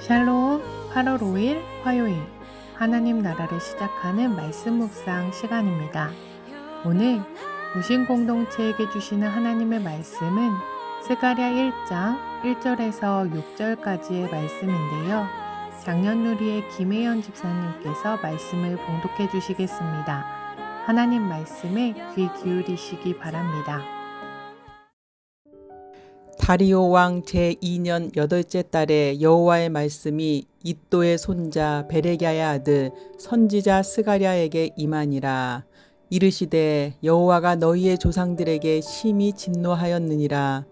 샬롬 8월 5일 화요일 하나님 나라를 시작하는 말씀 묵상 시간입니다. 오늘 무신 공동체에게 주시는 하나님의 말씀은 스가랴 1장 1절에서 6절까지의 말씀인데요. 장년누리의 김혜연 집사님께서 말씀을 봉독해 주시겠습니다. 하나님 말씀에 귀 기울이시기 바랍니다. 다리오 왕 제2년 8째 달에 여호와의 말씀이 id도의 손자 베레랴의 아들 선지자 스가랴에게 임하니라. 이르시되 여호와가 너희의 조상들에게 심히 진노하였느니라.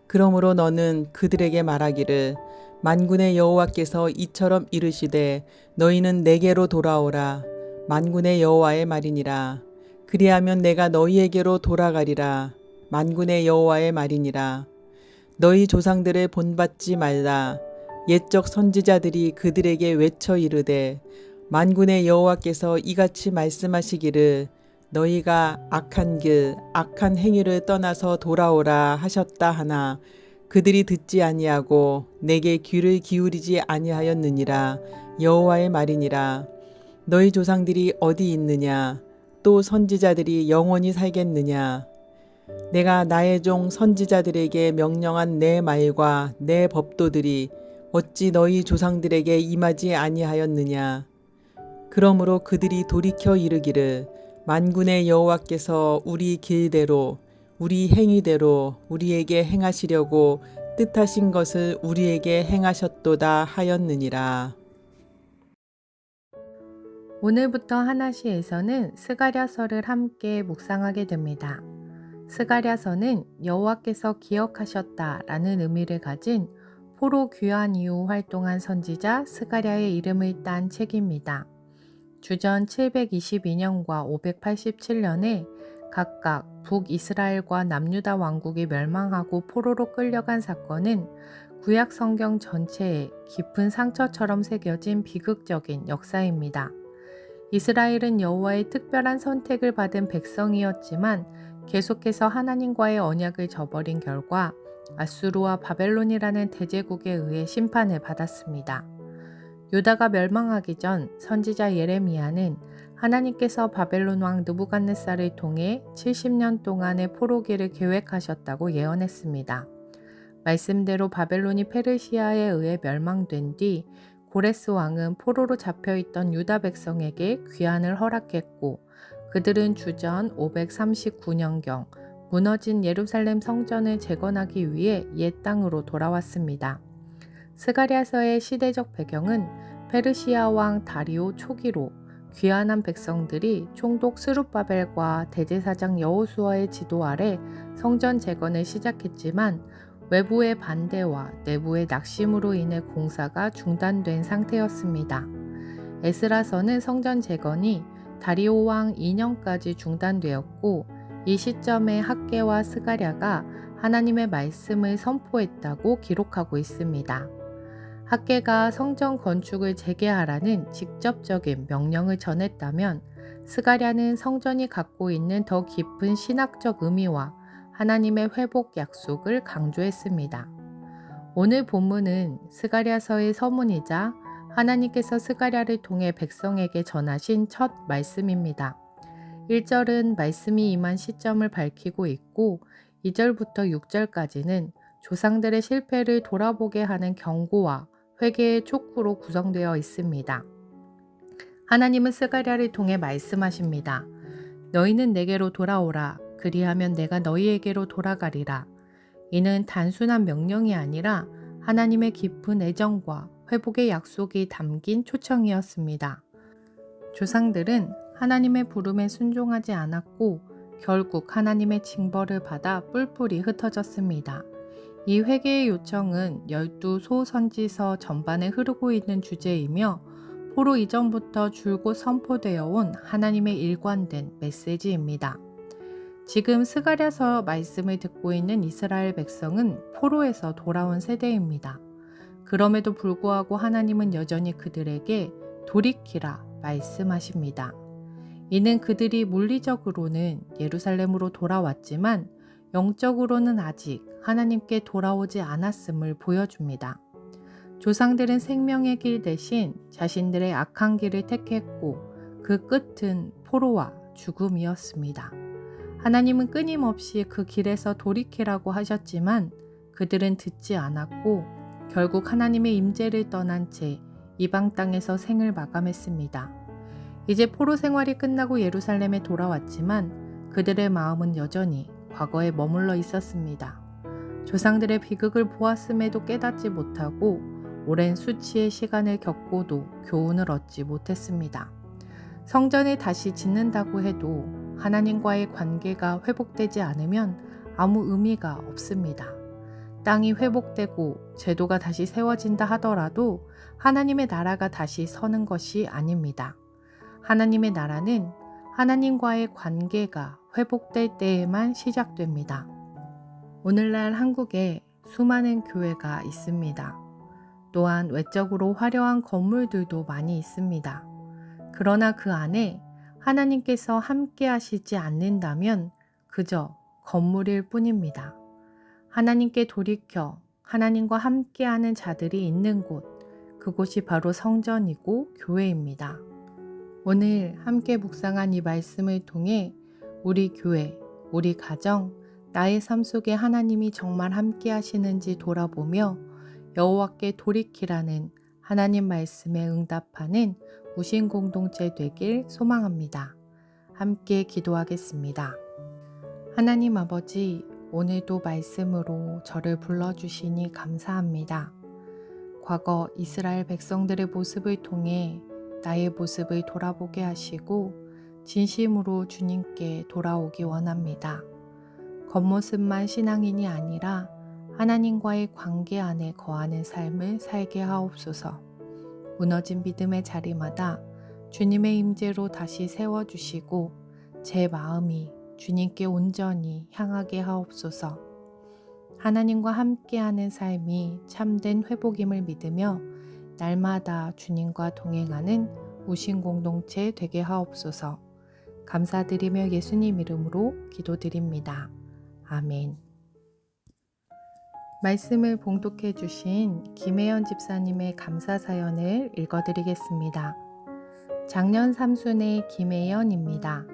그러므로 너는 그들에게 말하기를 만군의 여호와께서 이처럼 이르시되 너희는 내게로 돌아오라. 만군의 여호와의 말이니라. 그리하면 내가 너희에게로 돌아가리라. 만군의 여호와의 말이니라. 너희 조상들을 본받지 말라. 옛적 선지자들이 그들에게 외쳐 이르되 만군의 여호와께서 이같이 말씀하시기를 너희가 악한 길 악한 행위를 떠나서 돌아오라 하셨다 하나 그들이 듣지 아니하고 내게 귀를 기울이지 아니하였느니라. 여호와의 말이니라. 너희 조상들이 어디 있느냐? 또 선지자들이 영원히 살겠느냐? 내가 나의 종 선지자들에게 명령한 내 말과 내 법도들이 어찌 너희 조상들에게 임하지 아니하였느냐. 그러므로 그들이 돌이켜 이르기를 만군의 여호와께서 우리 길대로 우리 행위대로 우리에게 행하시려고 뜻하신 것을 우리에게 행하셨도다 하였느니라. 오늘부터 하나시에서는 스가랴서를 함께 묵상하게 됩니다. 스가랴서는 여호와께서 기억하셨다라는 의미를 가진 포로 귀환 이후 활동한 선지자 스가랴의 이름을 딴 책입니다. 주전 722년과 587년에 각각 북이스라엘과 남유다 왕국이 멸망하고 포로로 끌려간 사건은 구약 성경 전체에 깊은 상처처럼 새겨진 비극적인 역사입니다. 이스라엘은 여호와의 특별한 선택을 받은 백성이었지만 계속해서 하나님과의 언약을 저버린 결과 아수르와 바벨론이라는 대제국에 의해 심판을 받았습니다. 유다가 멸망하기 전 선지자 예레미야는 하나님께서 바벨론 왕 느부갓네살을 통해 70년 동안의 포로기를 계획하셨다고 예언했습니다. 말씀대로 바벨론이 페르시아에 의해 멸망된 뒤 고레스 왕은 포로로 잡혀있던 유다 백성에게 귀환을 허락했고 그들은 주전 539년경 무너진 예루살렘 성전을 재건하기 위해 옛 땅으로 돌아왔습니다. 스가랴서의 시대적 배경은 페르시아 왕 다리오 초기로 귀환한 백성들이 총독 스룹바벨과 대제사장 여호수아의 지도 아래 성전 재건을 시작했지만 외부의 반대와 내부의 낙심으로 인해 공사가 중단된 상태였습니다. 에스라서는 성전 재건이 다리오 왕 2년까지 중단되었고 이 시점에 학개와 스가랴가 하나님의 말씀을 선포했다고 기록하고 있습니다. 학개가 성전 건축을 재개하라는 직접적인 명령을 전했다면 스가랴는 성전이 갖고 있는 더 깊은 신학적 의미와 하나님의 회복 약속을 강조했습니다. 오늘 본문은 스가랴서의 서문이자 하나님께서 스가랴를 통해 백성에게 전하신 첫 말씀입니다. 1절은 말씀이 임한 시점을 밝히고 있고 2절부터 6절까지는 조상들의 실패를 돌아보게 하는 경고와 회개의 촉구로 구성되어 있습니다. 하나님은 스가랴를 통해 말씀하십니다. 너희는 내게로 돌아오라. 그리하면 내가 너희에게로 돌아가리라. 이는 단순한 명령이 아니라 하나님의 깊은 애정과 회복의 약속이 담긴 초청이었습니다. 조상들은 하나님의 부름에 순종하지 않았고 결국 하나님의 징벌을 받아 뿔뿔이 흩어졌습니다. 이 회개의 요청은 12소 선지서 전반에 흐르고 있는 주제이며 포로 이전부터 줄곧 선포되어 온 하나님의 일관된 메시지입니다. 지금 스가랴서 말씀을 듣고 있는 이스라엘 백성은 포로에서 돌아온 세대입니다. 그럼에도 불구하고 하나님은 여전히 그들에게 돌이키라 말씀하십니다. 이는 그들이 물리적으로는 예루살렘으로 돌아왔지만 영적으로는 아직 하나님께 돌아오지 않았음을 보여줍니다. 조상들은 생명의 길 대신 자신들의 악한 길을 택했고 그 끝은 포로와 죽음이었습니다. 하나님은 끊임없이 그 길에서 돌이키라고 하셨지만 그들은 듣지 않았고 결국 하나님의 임재를 떠난 채 이방 땅에서 생을 마감했습니다. 이제 포로 생활이 끝나고 예루살렘에 돌아왔지만 그들의 마음은 여전히 과거에 머물러 있었습니다. 조상들의 비극을 보았음에도 깨닫지 못하고 오랜 수치의 시간을 겪고도 교훈을 얻지 못했습니다. 성전을 다시 짓는다고 해도 하나님과의 관계가 회복되지 않으면 아무 의미가 없습니다. 땅이 회복되고 제도가 다시 세워진다 하더라도 하나님의 나라가 다시 서는 것이 아닙니다. 하나님의 나라는 하나님과의 관계가 회복될 때에만 시작됩니다. 오늘날 한국에 수많은 교회가 있습니다. 또한 외적으로 화려한 건물들도 많이 있습니다. 그러나 그 안에 하나님께서 함께 하시지 않는다면 그저 건물일 뿐입니다. 하나님께 돌이켜 하나님과 함께하는 자들이 있는 곳, 그곳이 바로 성전이고 교회입니다. 오늘 함께 묵상한 이 말씀을 통해 우리 교회, 우리 가정, 나의 삶 속에 하나님이 정말 함께 하시는지 돌아보며 여호와께 돌이키라는 하나님 말씀에 응답하는 무신 공동체 되길 소망합니다. 함께 기도하겠습니다. 하나님 아버지, 오늘도 말씀으로 저를 불러주시니 감사합니다. 과거 이스라엘 백성들의 모습을 통해 나의 모습을 돌아보게 하시고 진심으로 주님께 돌아오기 원합니다. 겉모습만 신앙인이 아니라 하나님과의 관계 안에 거하는 삶을 살게 하옵소서. 무너진 믿음의 자리마다 주님의 임재로 다시 세워주시고 제 마음이 주님께 온전히 향하게 하옵소서. 하나님과 함께하는 삶이 참된 회복임을 믿으며 날마다 주님과 동행하는 우신 공동체 되게 하옵소서. 감사드리며 예수님 이름으로 기도드립니다. 아멘. 말씀을 봉독해 주신 김혜연 집사님의 감사 사연을 읽어드리겠습니다. 작년 삼순의 김혜연입니다.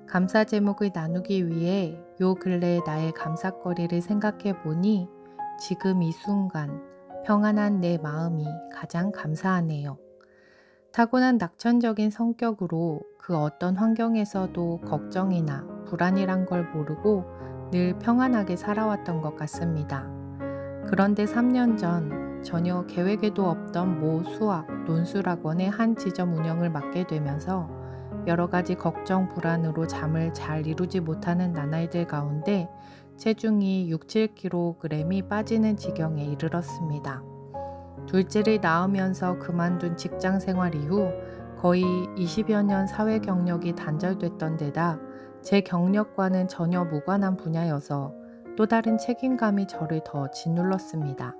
감사 제목을 나누기 위해 요 근래 나의 감사거리를 생각해 보니 지금 이 순간 평안한 내 마음이 가장 감사하네요. 타고난 낙천적인 성격으로 그 어떤 환경에서도 걱정이나 불안이란 걸 모르고 늘 평안하게 살아왔던 것 같습니다. 그런데 3년 전 전혀 계획에도 없던 모 수학, 논술학원의 한 지점 운영을 맡게 되면서 여러 가지 걱정, 불안으로 잠을 잘 이루지 못하는 나날들 가운데 체중이 6-7kg이 빠지는 지경에 이르렀습니다. 둘째를 낳으면서 그만둔 직장 생활 이후 거의 20여 년 사회 경력이 단절됐던 데다 제 경력과는 전혀 무관한 분야여서 또 다른 책임감이 저를 더 짓눌렀습니다.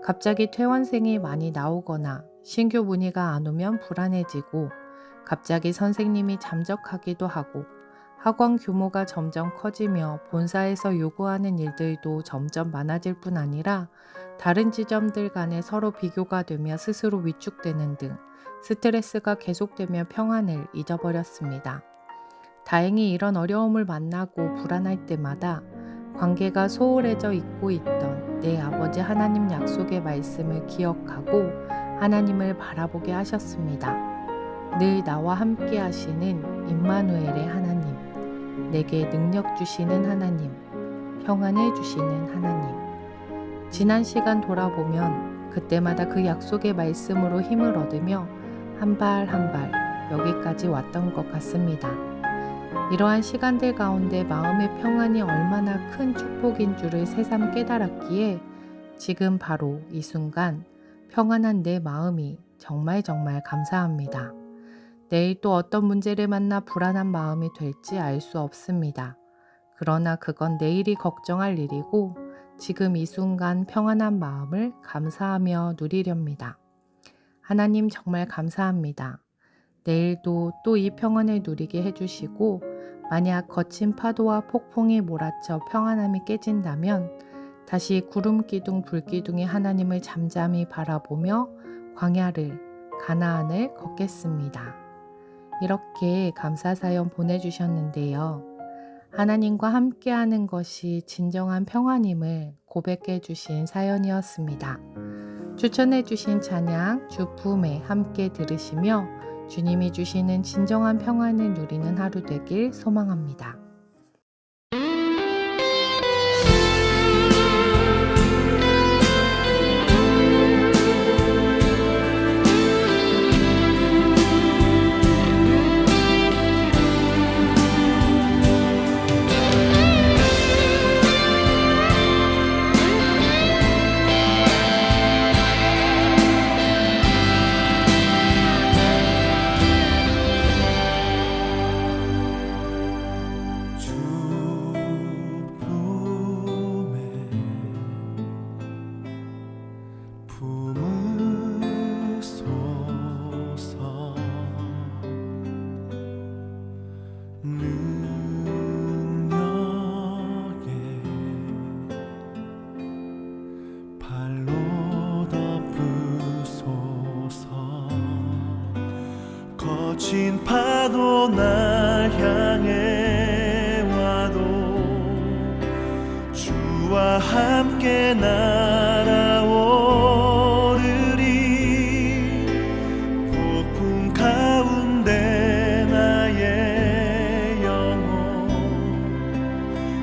갑자기 퇴원생이 많이 나오거나 신규 문의가 안 오면 불안해지고 갑자기 선생님이 잠적하기도 하고 학원 규모가 점점 커지며 본사에서 요구하는 일들도 점점 많아질 뿐 아니라 다른 지점들 간에 서로 비교가 되며 스스로 위축되는 등 스트레스가 계속되며 평안을 잊어버렸습니다. 다행히 이런 어려움을 만나고 불안할 때마다 관계가 소홀해져 있고 있던 내 아버지 하나님 약속의 말씀을 기억하고 하나님을 바라보게 하셨습니다. 늘 나와 함께 하시는 임마누엘의 하나님, 내게 능력 주시는 하나님, 평안을 주시는 하나님. 지난 시간 돌아보면 그때마다 그 약속의 말씀으로 힘을 얻으며 한 발 한 발 여기까지 왔던 것 같습니다. 이러한 시간들 가운데 마음의 평안이 얼마나 큰 축복인 줄을 새삼 깨달았기에 지금 바로 이 순간 평안한 내 마음이 정말 감사합니다. 내일 또 어떤 문제를 만나 불안한 마음이 될지 알 수 없습니다. 그러나 그건 내일이 걱정할 일이고 지금 이 순간 평안한 마음을 감사하며 누리렵니다. 하나님 정말 감사합니다. 내일도 또 이 평안을 누리게 해주시고 만약 거친 파도와 폭풍이 몰아쳐 평안함이 깨진다면 다시 구름 기둥 불 기둥이 하나님을 잠잠히 바라보며 광야를 가나안을 걷겠습니다. 이렇게 감사 사연 보내주셨는데요. 하나님과 함께하는 것이 진정한 평안임을 고백해 주신 사연이었습니다. 추천해 주신 찬양 주 품에 함께 들으시며 주님이 주시는 진정한 평안을 누리는 하루 되길 소망합니다. 주 품에 품으소서. 능력에 발로 덮으소서. 거친 파도 날 향해 와도 주와 함께 날아오르리. 폭풍 가운데 나의 영혼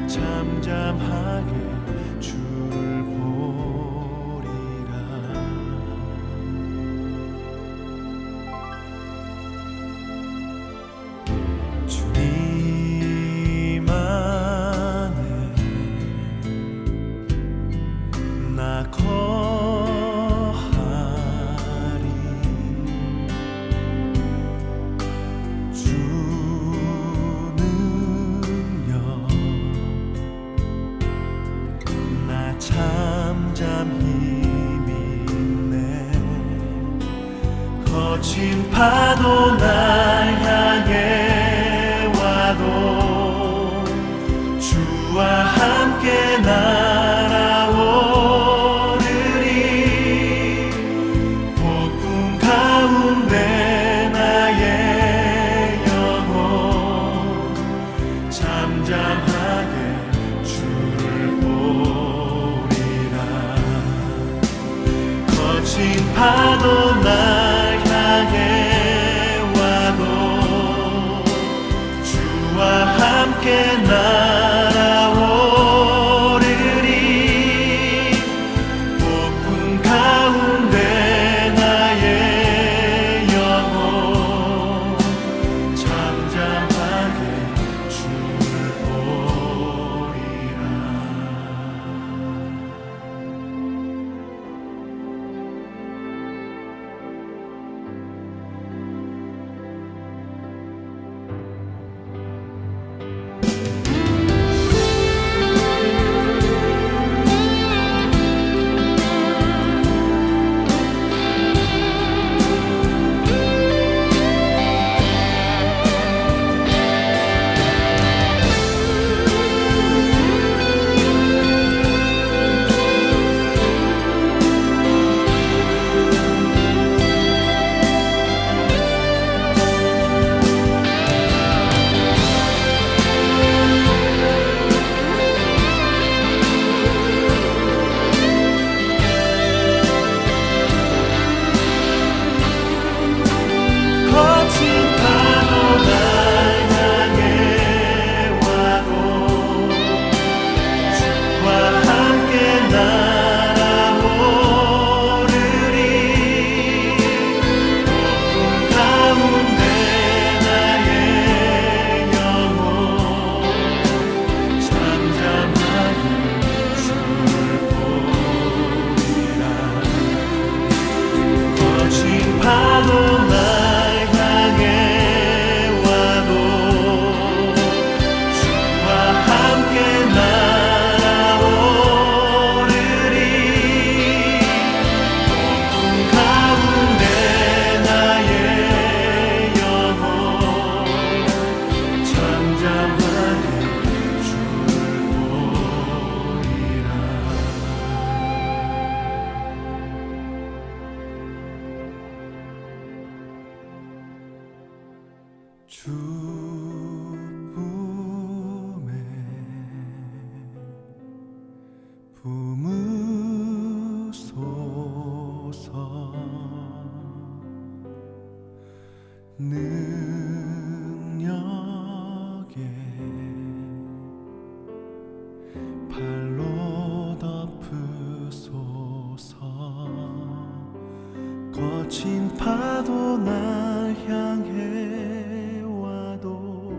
잠잠하게 주를 보리라. 주님 안에 나 거하리. 주 능력 나 잠잠 힘있네. 거친 파도 날 향해 와도 주와 함께 날아오르리. 폭풍 가운데 나의 영혼 잠잠하게 주를 보리라. 거친 파도 날 향해 와도 주와 함께 날아오르리. 폭풍 가운데 나의 영혼 잠잠하게 주를 보리라. 주 품에 품으소서. 능력에 발로 덮으소서. 거친 파도 날 향해 와도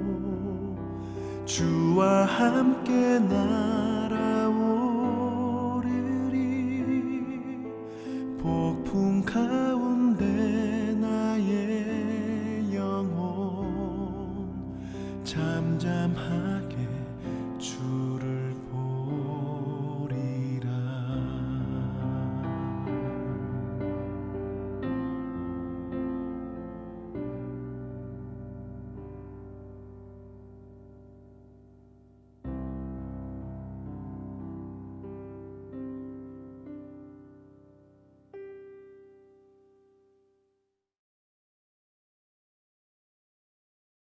주와 함께 날아오르리. 폭풍 가운데 나의 영혼 잠잠한